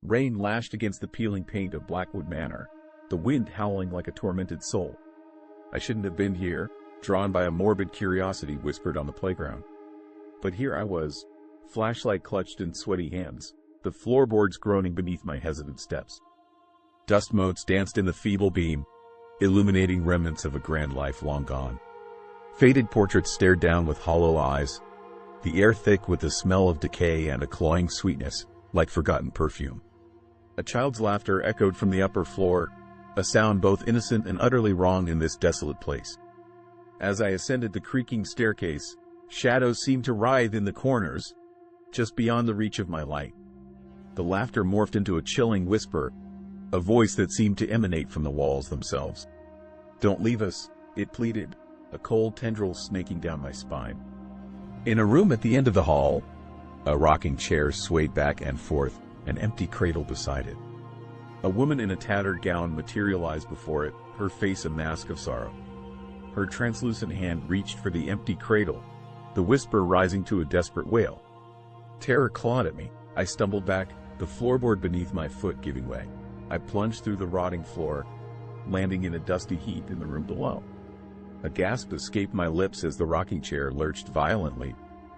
Rain lashed against the peeling paint of Blackwood Manor, the wind howling like a tormented soul. I shouldn't have been here, drawn by a morbid curiosity whispered on the playground. But here I was, flashlight clutched in sweaty hands, the floorboards groaning beneath my hesitant steps. Dust motes danced in the feeble beam, illuminating remnants of a grand life long gone. Faded portraits stared down with hollow eyes, the air thick with the smell of decay and a cloying sweetness, like forgotten perfume. A child's laughter echoed from the upper floor, a sound both innocent and utterly wrong in this desolate place. As I ascended the creaking staircase, shadows seemed to writhe in the corners, just beyond the reach of my light. The laughter morphed into a chilling whisper, a voice that seemed to emanate from the walls themselves. "Don't leave us," it pleaded, a cold tendril snaking down my spine. In a room at the end of the hall, a rocking chair swayed back and forth, an empty cradle beside it. A woman in a tattered gown materialized before it, her face a mask of sorrow. Her translucent hand reached for the empty cradle, the whisper rising to a desperate wail. Terror clawed at me. I stumbled back, the floorboard beneath my foot giving way. I plunged through the rotting floor, landing in a dusty heap in the room below. A gasp escaped my lips as the rocking chair lurched violently,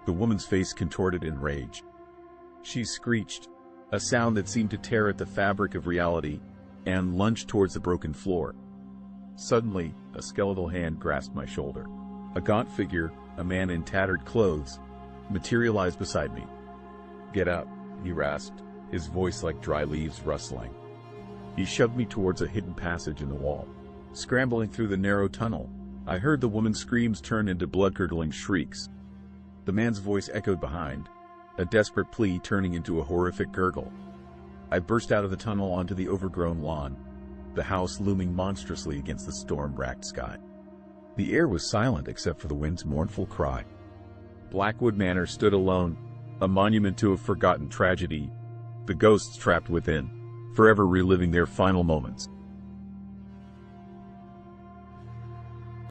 the woman's face contorted in rage. She screeched, a sound that seemed to tear at the fabric of reality, and lunged towards the broken floor. Suddenly, a skeletal hand grasped my shoulder. A gaunt figure, a man in tattered clothes, materialized beside me. "Get up," he rasped, his voice like dry leaves rustling. He shoved me towards a hidden passage in the wall. Scrambling through the narrow tunnel, I heard the woman's screams turn into blood-curdling shrieks. The man's voice echoed behind, a desperate plea turning into a horrific gurgle. I burst out of the tunnel onto the overgrown lawn, the house looming monstrously against the storm-racked sky. The air was silent except for the wind's mournful cry. Blackwood Manor stood alone, a monument to a forgotten tragedy, the ghosts trapped within, forever reliving their final moments.